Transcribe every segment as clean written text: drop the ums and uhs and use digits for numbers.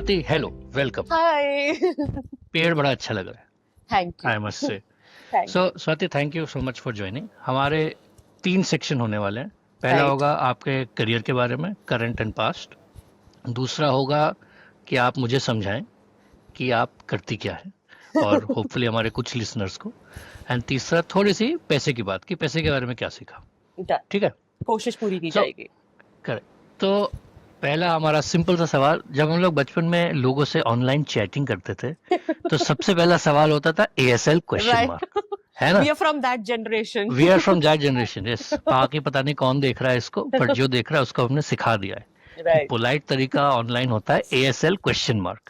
Swati, hello, welcome. हाय। पेड़ बड़ा अच्छा लग रहा है, thank I you. Must say. Thank so Swati, thank you so much for joining. हमारे 3 सेक्शन होने वाले हैं। पहला राइट। होगा आपके करियर के बारे में, करंट एंड पास्ट। दूसरा होगा कि आप मुझे समझाएं कि आप करती क्या है, और होपफुली हमारे कुछ लिसनर्स को। एंड तीसरा थोड़ी सी पैसे की बात, कि पैसे के बारे में क्या सीखा। डन। ठीक है। कोशिश पूरी की सो जाएगी। करेक्ट। तो पहला हमारा सिंपल सा सवाल, जब हम लोग बचपन में लोगों से ऑनलाइन चैटिंग करते थे तो सबसे पहला सवाल होता था ASL क्वेश्चन राइट। मार्क, है ना। We are from that generation. We are from that generation, yes. आके पता नहीं कौन देख रहा है इसको, बट जो देख रहा है उसको हमने सिखा दिया है कि राइट। पोलाइट तरीका ऑनलाइन होता है ASL question mark.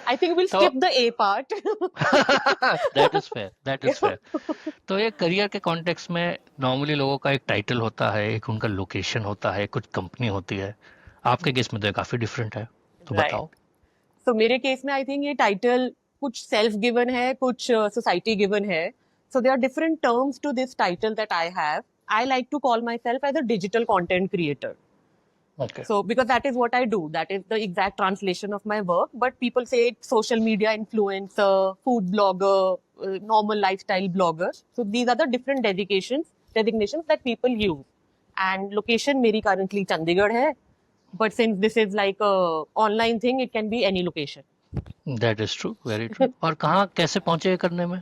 I think will to skip the A part. That is fair, that is fair. तो ये करियर के कॉन्टेक्स्ट में नॉर्मली लोगों का एक टाइटल होता है, एक उनका लोकेशन होता है, कुछ कंपनी होती है। आपके केस में तो ये काफी डिफरेंट है, तो राइट। बताओ। सो मेरे केस में आई थिंक ये टाइटल कुछ सेल्फ गिवन है, कुछ सोसाइटी गिवन है. So there are different terms to this title that I have. I like to call myself as a digital content creator. Okay. So, because that is what I do, that is the exact translation of my work. But people say it's social media influencer, food blogger, normal lifestyle blogger. So, these are the different designations that people use. And location मेरी currently Chandigarh है. But since this is like a online thing, it can be any location. That is true, very true. और कहाँ कैसे पहुंचे ये करने में?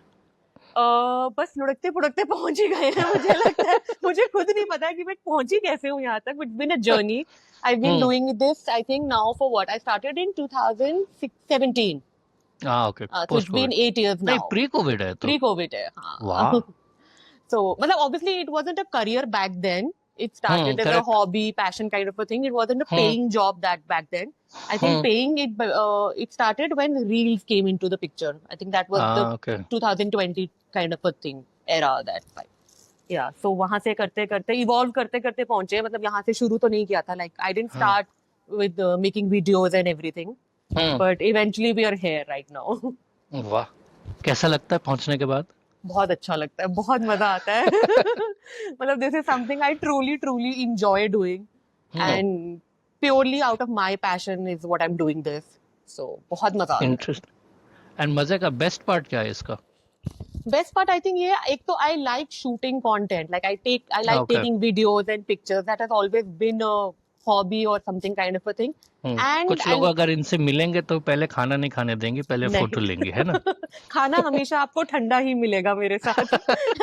बस लुढ़कते पुढ़कते पहुंच ही गए हैं, मुझे लगता है. मुझे खुद नहीं पता है कि मैं पहुंची कैसे हूँ यहाँ तक. It's been a journey. I've been doing this, I think now for what? I started in 2017. हाँ, okay, So post it's been Covid. 8 years नहीं, now. प्री कोविड है तो। Pre-COVID है, हाँ. वाह। So, मतलब obviously it wasn't a career back then. It started as a correct. hobby, passion kind of a thing. It wasn't a paying job that back then. I think paying it started when Reels came into the picture. I think that was the okay. 2020 kind of a thing, era that time. Yeah, so वहां से करते करते evolve करते करते पहुंचे. मतलब यहाँ से शुरू तो नहीं किया था. Like I didn't start with making videos and everything, but eventually we are here right now. वाह, कैसा लगता है पहुंचने के बाद? बहुत अच्छा लगता है, बहुत मजा आता है. मतलब this is something I truly truly enjoy doing, and purely out of my passion is what I am doing this. So बहुत मजा आता है. इंटरेस्ट। एंड मजे का बेस्ट पार्ट क्या है इसका? बेस्ट पार्ट आई थिंक ये एक तो I like shooting content. Like I like Okay. Taking videos and pictures. That has always been a hobby और something kind of a thing. And कुछ लोग अगर इनसे मिलेंगे तो पहले खाना नहीं खाने देंगे, पहले फोटो लेंगे, है ना। खाना हमेशा आपको ठंडा ही मिलेगा मेरे साथ.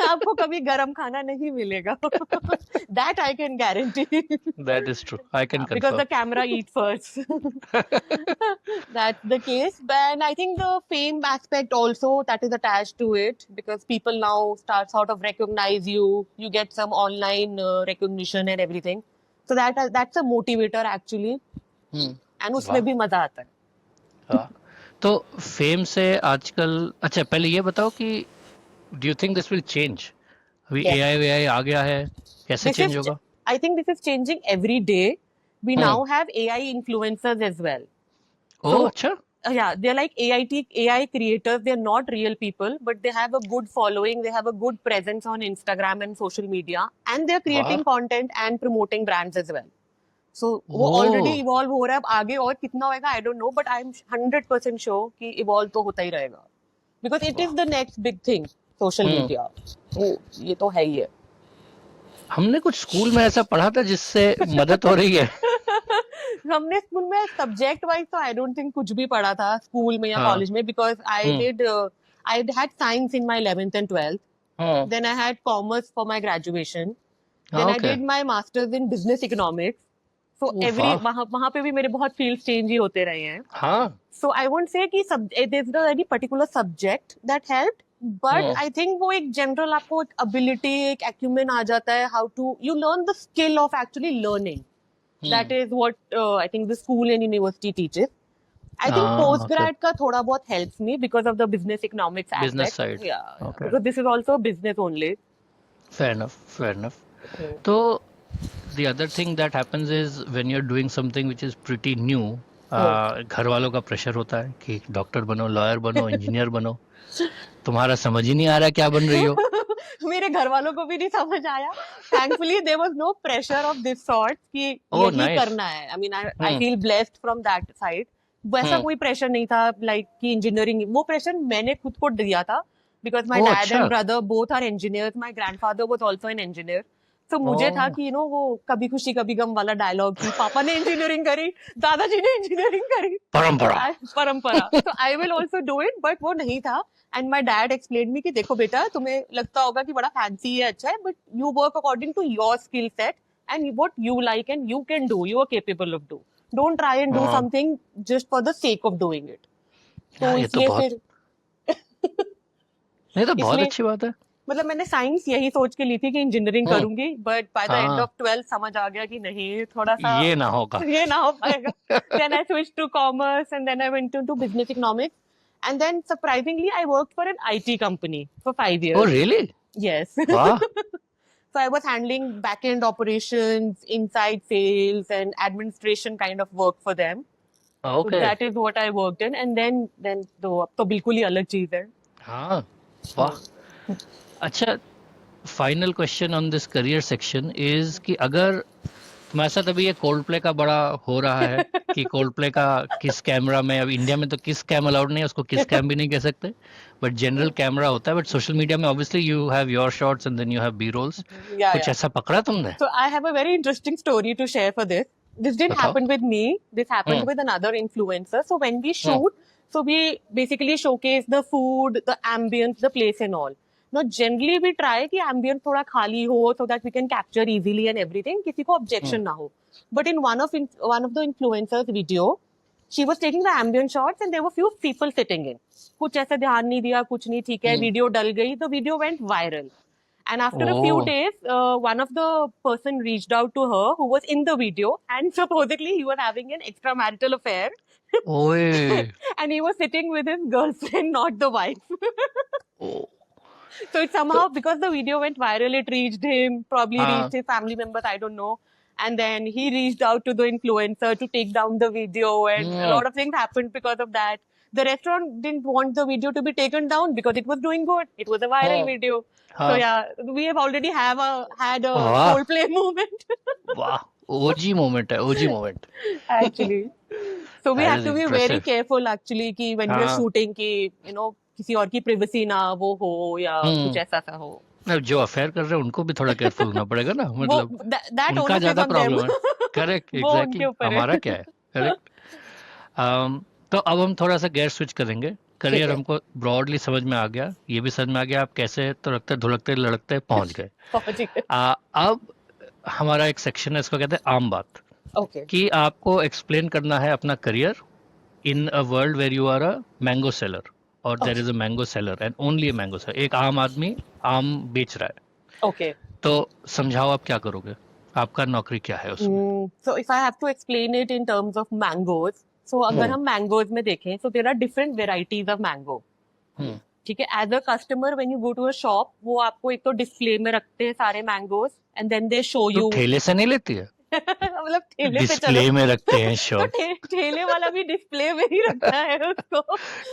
आपको कभी गरम खाना नहीं मिलेगा. That I can guarantee. That is true, I can Because the confirm. camera eats first. That's the case. And I think the fame aspect also that is attached to it, because people now start sort of recognize you. You get some online recognition and everything. So that's a motivator actually. And उसमें भी मजा आता है. हाँ, तो fame से आजकल, अच्छा पहले ये बताओ कि do you think this will change? अभी Yes. AI आ गया है, कैसे This चेंज is, होगा? I think this is changing every day. We now have AI influencers as well. Oh So, अच्छा। yeah, they're like AI creators. They're not real people, but they have a good following. They have a good presence on Instagram and social media, and they're creating content and promoting brands as well. So वो already evolve हो रहा है. अब आगे और कितना होएगा I don't know, but I'm 100% sure कि evolve तो होता ही रहेगा, because it is the next big thing, social media. वो ये तो है ही है. हमने कुछ स्कूल में ऐसा पढ़ा था जिससे मदद हो रही है। हमने स्कूल में सब्जेक्ट वाइज तो आई डोंट थिंक कुछ भी पढ़ा था स्कूल में या कॉलेज में, because I had science in my 11th and 12th. Then I had commerce for my graduation. Then I did my masters in business economics. So वहाँ पे भी मेरे बहुत fields change ही होते रहे हैं. हाँ। So I won't say कि there's not any particular subject that helped, but I think वो एक general आपको एक ability, एक acumen आ जाता है, how to you learn the skill of actually learning. That is what I think the school and university teaches. I think postgrad का थोड़ा बहुत helps me because of the business economics aspect. Business side. Yeah, Okay. because this is also business only. Fair enough, fair enough. तो the other thing that happens is when you're doing something which is pretty new, घर वालों का pressure होता है कि doctor बनो, lawyer बनो, engineer बनो। तुम्हारा समझ ही नहीं आ रहा क्या बन रही हो। मेरे घर वालों को भी नहीं समझ आया. Thankfully there was no pressure of this sort कि यही करना है. I mean I feel blessed from that side. वैसा कोई प्रेशर नहीं था लाइक कि इंजीनियरिंग, वो प्रेशर मैंने खुद को दिया था बिकॉज माई ओह डैड अच्छा। And brother both are engineers, my grandfather was also an engineer. तो मुझे था ओह कि वो कभी खुशी कभी गम वाला डायलॉग कि पापा ने इंजीनियरिंग करी, दादाजी ने इंजीनियरिंग करी, तो परंपरा। परंपरा, तो I will also do it, but वो नहीं था। And my dad explain me कि देखो बेटा, तुम्हें लगता होगा कि बड़ा फैंसी है, अच्छा है, but you work according to your skill set and what you like and you can do, you are capable of do. Don't try and do हाँ something just for the sake of doing it. तो हाँ, ये तो इसलिए बहुत, फिर नहीं तो बहुत इसलिए अच्छी बात है। मतलब मैंने साइंस यही सोच के ली थी कि इंजीनियरिंग हम्म। करूंगी, बट बाय द एंड हाँ, ऑफ 12th समझ आ गया कि नहीं, थोड़ा सा ये ना होगा। ये ना हो पाएगा। Then I switched to commerce and then I went into business economics, and then surprisingly I worked for an IT company for 5 oh years. Really? Yes. वाह। So I was handling back-end operations, inside sales and administration kind of work for them. So okay. that is what I worked in, and then तो बिल्कुल ही अलग चीज है। हाँ, वाह। अच्छा, final question on this career section is कि अगर तुम्हारे साथ अभी ये कोल्ड प्ले का बड़ा हो रहा है कि कोल्ड प्ले का किस कैमरा में, अब इंडिया में तो किस कैम अलाउड नहीं है, उसको किस कैम भी नहीं कह सकते, बट जनरल कैमरा होता है, बट सोशल मीडिया में obviously you have your shots and then you have B rolls. Yeah, कुछ yeah. ऐसा पकड़ा तुमने? So I have a very interesting story to share for this. This didn't बताओ। happen with me. This happened hmm with another influencer. So when we hmm shoot, so we basically showcase the food, the ambience, the place and all. Now generally we try कि ambience थोड़ा खाली हो so that we can capture easily and everything, किसी को objection ना हो. But in one of the influencers video, she was taking the ambient shots and there were few people sitting in. कुछ ऐसा ध्यान नहीं दिया, कुछ नहीं, ठीक है, video डल गई, the video went viral. And after a few oh days, one of the person reached out to her who was in the video, and supposedly he was having an extramarital affair, ओए and he was sitting with his girlfriend, not the wife. O So it तो somehow, because the video went viral, it reached him, probably हाँ reached his family members, I don't know. And then he reached out to the influencer to take down the video, and a lot of things happened because of that. The restaurant didn't want the video to be taken down because it was doing good. It was a viral हाँ video. So हाँ, yeah, we have already had a वाह Coldplay moment वाह, OG moment है, OG moment. actually. So we that have is to be very impressive. careful actually कि when we are हाँ shooting कि किसी और की privacy ना वो हो या कुछ हम्म। ऐसा सा हो. अब जो अफेयर कर रहे हैं उनको भी थोड़ा केयरफुल होना पड़ेगा ना, वो मतलब that उनका onus is ज्यादा on them. प्रॉब्लम है। करेक्ट, वो उनके एग्जैक्टली, ऊपर हमारा है. क्या है। करेक्ट। तो अब हम थोड़ा सा गेयर स्विच करेंगे। ठीक करियर है, हमको ब्रॉडली समझ में आ गया, ये भी समझ में आ गया आप कैसे तुरकते धुलकते लड़कते पहुंच गए। पहुंच गए. अब हमारा एक सेक्शन है, इसको कहते हैं आम बात, Okay. कि आपको एक्सप्लेन करना है अपना career in a world where you are a mango seller और there Okay. Is a mango seller and only a mango seller. एक आम आदमी आम बेच रहा है, Okay. तो समझाओ आप क्या करोगे, आपका नौकरी क्या है उसमें? So if I have to explain it in terms of mangoes, so अगर हम mangoes में देखें, so there are different varieties of mango. हम्म ठीक है, as a customer when you go to a shop, वो आपको एक तो डिस्प्ले में रखते हैं सारे mangoes and then they show to you. ठेले से नहीं लेती है, मतलब ठेले पे चलो डिस्प्ले में रखते हैं तो शॉप। ठेले वाला भी डिस्प्ले में ही रखता है उसको.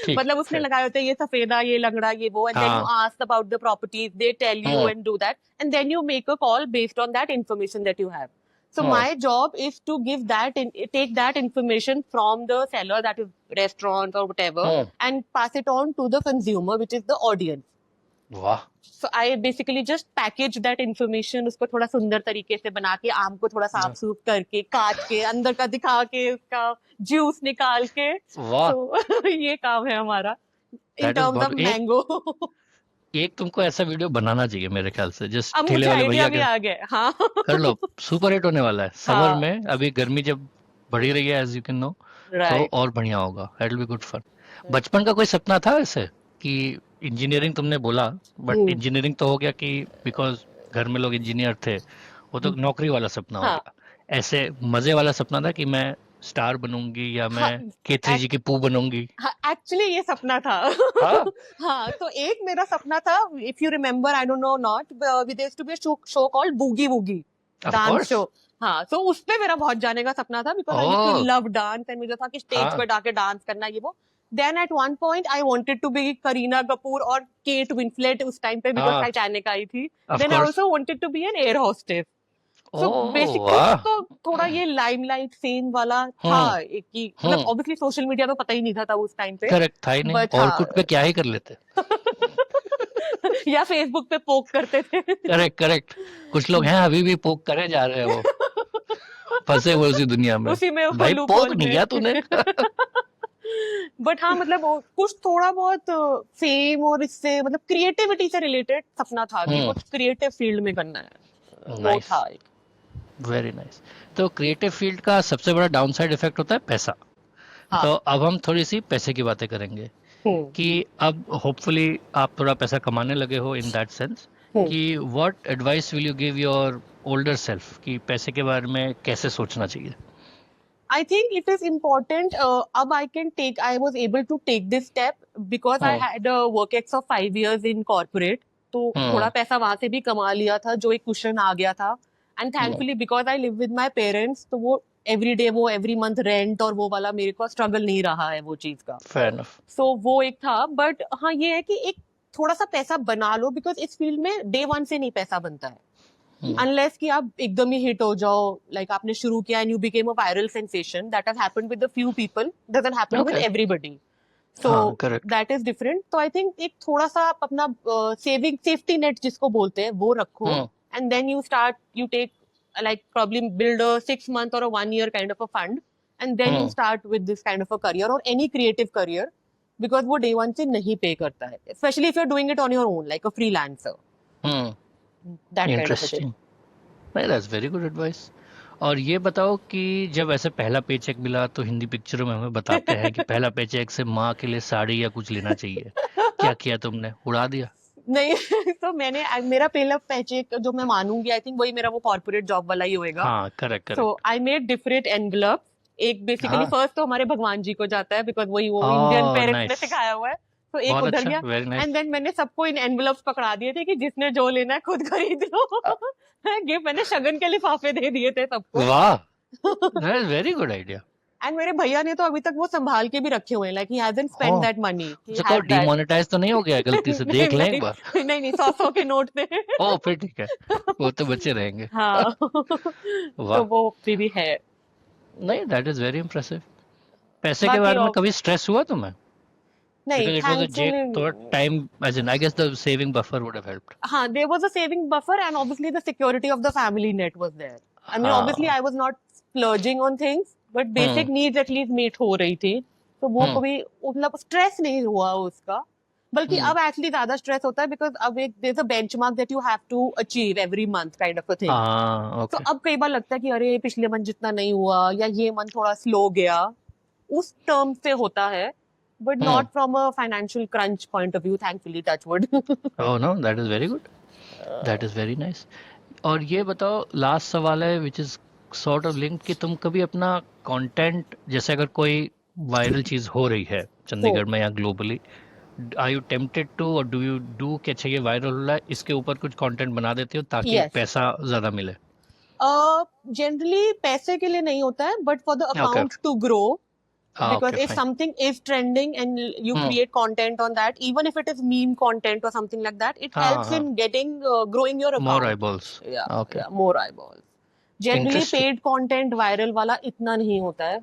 ठीक मतलब उसने है। लगाए होते हैं ये सफेदा, ये लंगड़ा, ये वो, एंड देन यू हाँ ask about the properties, they tell you hmm and do that, and then you make a call based on that information that you have. So hmm my job is to give that take that information from the seller, that is restaurant or whatever, hmm, and pass it on to the consumer, which is the audience. वाह। So I basically just package that information, उसको थोड़ा सुंदर तरीके से बना के, आम को थोड़ा साफ सूफ करके, काट के, अंदर का दिखा के, उसका जूस निकाल के. वाह, So ये काम है हमारा in दैट इज terms बहुत। of एक mango. एक तुमको ऐसा वीडियो बनाना चाहिए मेरे ख्याल से, जिस अब ठेले मुझे वाले आइडिया भैया भी के। आ गया. हाँ. कर लो, सुपर हिट होने वाला है समर हाँ. में, अभी गर्मी जब बढ़ी रही है एज यू कैन नो, तो Right. और बढ़िया होगा, it will be good fun. बचपन का कोई सपना था ऐसे कि इंजीनियरिंग तुमने बोला, बट इंजीनियरिंग तो हो गया कि बिकॉज घर में लोग इंजीनियर थे, वो तो नौकरी वाला सपना हो हाँ. गया। ऐसे मजे वाला सपना था कि मैं स्टार बनूंगी या मैं हाँ. K3G की पू बनूंगी? हाँ, एक्चुअली ये सपना था. हाँ हाँ, तो एक मेरा सपना था, if you remember, I don't know not, there used to be a show called Boogie Woogie of dance course. Show. हाँ, तो उस पे मेरा बहुत जाने का सपना था because I used to oh love dance, and मुझे था कि स्टेज हाँ पे जाके डांस करना, ये वो. Then at one point I wanted to be Kareena Kapoor और केट विंसलेट उस टाइम पे, बिकॉज हाँ टाइटैनिक आई थी. Of then I course. Also wanted to be an air hostess. So oh basic वाह। तो थोड़ा ये लाइमलाइट फेम वाला था, हम्म एक की मतलब हम्म ऑब्वियसली सोशल मीडिया तो पता ही नहीं था तब उस टाइम पे, करेक्ट था ही नहीं, बट और हाँ कुछ पे क्या ही कर लेते। या फेसबुक पे पोक करते थे। Correct correct. कुछ लोग हैं अभी भी पोक करे जा रहे हैं, वो फंसे हुए उसी दुनिया में। उसी में भाई होलू पोक पोल नहीं में। किया तूने। बट हाँ मतलब कुछ थोड़ा बहुत फेम और इससे मतलब क्रिएटिविटी से रिलेटेड सपना था कि हम्म कुछ क्रिएटिव फील्ड में करना है, वो नाइस, था एक। Very nice. तो क्रिएटिव फील्ड का सबसे बड़ा डाउन साइड इफेक्ट होता है पैसा। हाँ। तो अब हम थोड़ी सी पैसे की बातें करेंगे हम्म कि अब होपफुली आप थोड़ा पैसा कमाने लगे हो इन दैट सेंस, हम्म कि what advice will you give your older self कि पैसे के बारे में कैसे सोचना चाहिए। I think it is important. Ab I was able to take this step because I hmm had a work ex of 5 years in corporate. तो थोड़ा हम्म पैसा वहां से भी कमा लिया था, जो एक कुशन आ गया था। And hmm thankfully because I live with my parents, तो वो एवरी डे वो एवरी मंथ रेंट और वो वाला मेरे को स्ट्रगल नहीं रहा है वो चीज का। Fair enough. सो वो एक था, बट हाँ ये है कि एक थोड़ा सा पैसा बना लो, बिकॉज इस फील्ड में डे वन से नहीं पैसा बनता है, हम्म अनलेस कि आप एकदम ही हिट हो जाओ, लाइक आपने शुरू किया and you became a viral sensation, that has happened with a few people, doesn't happen with okay. Everybody. So हाँ करेक्ट। That is different. तो आई थिंक एक थोड़ा सा आप अपना सेविंग सेफ्टी नेट जिसको बोलते हैं वो रखो, hmm and then you take like probably build a 6 month or a 1 year kind of a fund, and then you hmm start with this kind of a career or any creative career, because वो day one से नहीं पे करता है, especially if you're doing it on your own like a freelancer, hmm that kind of a thing. Interesting. नहीं, that's very good advice. और ये बताओ कि जब ऐसे पहला पेचेक मिला तो हिंदी पिक्चरों में हमें बताते हैं कि पहला पेचेक से माँ के लिए साड़ी या कुछ लेना चाहिए, क्या किया तुमने, उड़ा दिया? नहीं तो मैंने मेरा पहला पैचेक जो मैं मानूंगी, आई थिंक वही मेरा वो कॉर्पोरेट जॉब वाला ही होएगा। हाँ correct so correct. I made different envelope. एक बेसिकली हाँ फर्स्ट तो हमारे भगवान जी को जाता है, बिकॉज वही वो इंडियन ओह पेरेंट्स ने नाइस, सिखाया हुआ है, तो एक बहुत उधर अच्छा, गया। Very and nice. देन मैंने सबको इन एनवलप्स पकड़ा दिए थे कि जिसने जो लेना है खुद खरीद लो। गिफ्ट मैंने शगन के लिफाफे दे दिए थे सबको। वाह, that is very good idea. And मेरे भैया ने तो अभी तक वो संभाल के भी रखे हुए हैं, लाइक ही हैजंट हो, स्पेंट दैट मनी, ही उसे कहो हैज दैट। डिमोनेटाइज तो नहीं हो गया गलती से, नहीं देख लें एक नहीं बार। नहीं नहीं, 100 के नोट थे। ओ फिर ठीक है, वो तो बचे रहेंगे। हाँ तो वाह, वो भी है। नहीं दैट इज वेरी इम्प्रेसिव। पैसे के बाकी बारे में और कभी स्ट्रेस हुआ तुम्हें? नहीं, Because it was a J thankfully thought time, as in I guess the saving buffer would have helped. हाँ, there was a saving buffer and obviously the security of the family net was there. I mean, obviously हाँ I was not splurging on things, but hmm basic needs at least meet हो रही थी, तो वो हम्म कभी मतलब stress नहीं हुआ उसका। बल्कि हम्म अब एक्चुअली ज्यादा स्ट्रेस होता है, बिकॉज अब एक there is a benchmark that you have to achieve every month kind of a thing. हाँ तो ओके। अब कई बार लगता है कि अरे पिछले मंथ जितना नहीं हुआ, या ये मंथ थोड़ा स्लो गया, उस टर्म से होता है, but hmm not from a financial crunch point of view, thankfully, touch wood. Oh no, that is very good, that is very nice. और ये बताओ, लास्ट सवाल है which is sort of linked, कि तुम कभी अपना कंटेंट, जैसे अगर कोई वायरल चीज हो रही है चंडीगढ़ में या globally, are you tempted to, और डू यू डू कि अच्छा ये वायरल हो रहा है, इसके ऊपर कुछ कंटेंट बना देते हो ताकि यस, पैसा ज्यादा मिले? जनरली पैसे के लिए नहीं होता है, but for the okay, account to grow, हाँ because okay if fine. something is trending and you hmm create content on that, even if it is meme content or something like that, it हाँ helps हाँ, in getting growing your more account. eyeballs, Yeah, okay, yeah, more eyeballs. Generally interesting. paid content viral वाला इतना नहीं होता है,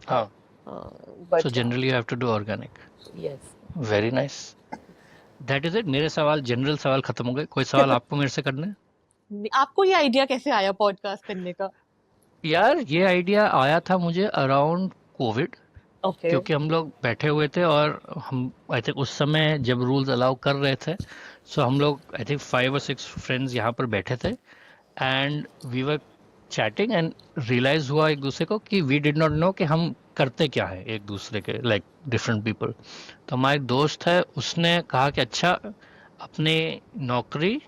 हाँ, so but yeah, generally you have to do organic. yes. Very nice, that is it. मेरे सवाल, general सवाल खत्म हो गए। कोई सवाल आपको मेरे से करने हैं? आपको ये आइडिया कैसे आया पॉडकास्ट करने का? यार ये आइडिया आया था मुझे अराउंड कोविड, Okay. क्योंकि हम लोग बैठे हुए थे और हम आई थिंक उस समय जब रूल्स अलाउ कर रहे थे, सो हम लोग आई थिंक 5 और 6 फ्रेंड्स यहाँ पर बैठे थे, and we were chatting and realise हुआ एक दूसरे को कि वी डिड नॉट नो कि हम करते क्या है एक दूसरे के, लाइक डिफरेंट पीपल। तो हमारा एक दोस्त है, उसने कहा कि अच्छा अपने नौकरी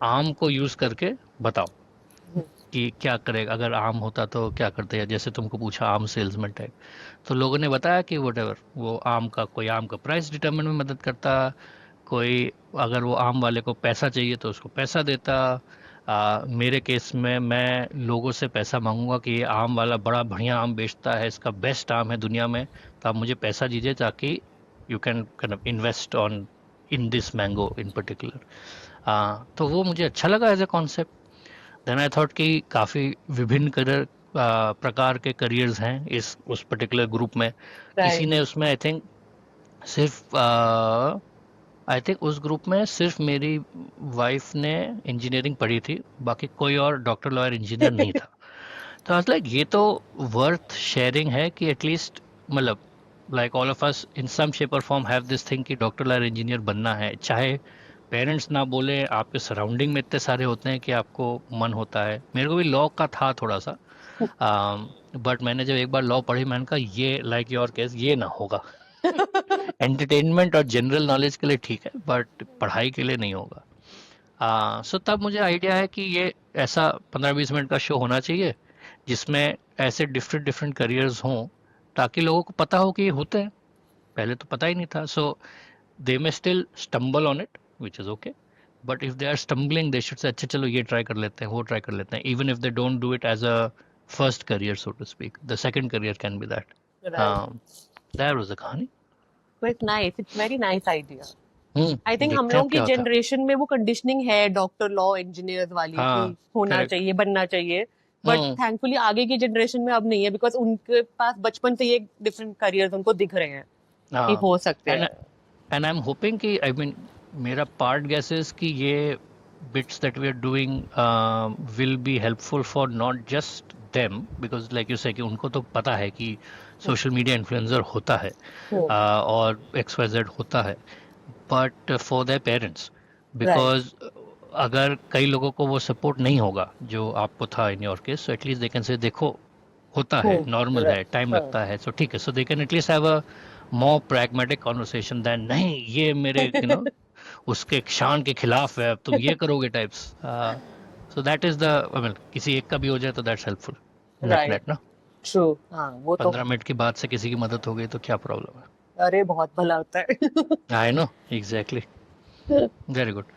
आम को यूज करके बताओ कि क्या करेगा, अगर आम होता तो क्या करते हैं, जैसे तुमको पूछा आम सेल्समैन टाइप। तो लोगों ने बताया कि वट वो आम का, कोई आम का प्राइस डिटरमिन में मदद करता, कोई अगर वो आम वाले को पैसा चाहिए तो उसको पैसा देता। मेरे केस में मैं लोगों से पैसा मांगूंगा कि ये आम वाला बड़ा बढ़िया आम बेचता है, इसका बेस्ट आम है दुनिया में, तो आप मुझे पैसा दीजिए ताकि you can kind of invest on in this mango in particular. तो वो मुझे अच्छा लगा as a concept. Then I thought कि काफ़ी विभिन्न प्रकार के करियर्स हैं इस उस पर्टिकुलर ग्रुप में. किसी Right. ने उसमें सिर्फ आई थिंक उस ग्रुप में सिर्फ मेरी वाइफ ने इंजीनियरिंग पढ़ी थी, बाकी कोई और डॉक्टर लॉयर इंजीनियर नहीं था. तो आई वाज लाइक ये तो वर्थ शेयरिंग है कि एटलीस्ट मतलब like all of us in some shape और फॉर्म हैव दिस थिंग कि डॉक्टर लॉयर इंजीनियर बनना है, चाहे पेरेंट्स ना बोले, आपके सराउंडिंग में इतने सारे होते हैं कि आपको मन होता है. मेरे को भी लॉ का था थोड़ा सा, बट मैंने जब एक बार लॉ पढ़ी मैंने कहा ये लाइक योर केस ये ना होगा. एंटरटेनमेंट और जनरल नॉलेज के लिए ठीक है बट पढ़ाई के लिए नहीं होगा. सो तब मुझे आइडिया है कि ये ऐसा 15-20 मिनट का शो होना चाहिए जिसमें ऐसे डिफरेंट डिफरेंट करियर्स हों, ताकि लोगों को पता हो कि ये होते हैं. पहले तो पता ही नहीं था. So they may still stumble on it which is okay, but if they are stumbling they should say अच्छा चलो ये ट्राई कर लेते हैं, वो ट्राई कर लेते हैं, even if they don't do it as a first career so to speak, the second career can be that. Right. That was the कहानी. So it's nice. It's very nice idea. I think हम देखते हैं लोगों अब की क्या होता है. जनरेशन में वो कंडीशनिंग है डॉक्टर लॉ इंजीनियर्स वाली कि हाँ होना करेक्ट. चाहिए, बनना चाहिए. बट थैंकफुली आगे की जनरेशन में अब नहीं है, बिकॉज उनके पास बचपन से ये डिफरेंट करियर्स उनको दिख रहे हैं कि हाँ हो सकते एंड हैं. एंड आई एम होपिंग कि आई मीन मेरा पार्ट गैसेस कि ये bits that we are doing will be helpful for not just them, because like you say कि उनको तो पता है कि सोशल मीडिया इन्फ्लुएंसर होता है और XYZ होता है, but for their parents, because अगर कई लोगों को वो सपोर्ट नहीं होगा जो आपको था in your case, so at least they can say देखो होता है, नॉर्मल है, टाइम लगता है, सो ठीक है, so they can at least have a more pragmatic conversation than नहीं ये मेरे उसके शान के खिलाफ है, अब तुम ये करोगे types. So that is the I mean किसी एक का भी हो जाए तो दैट्स हेल्पफुल नेट नेट ना. ट्रू. हाँ वो तो 15 मिनट की बात से किसी की मदद हो गई तो क्या प्रॉब्लम है. अरे बहुत भला होता है. I know exactly. Very good.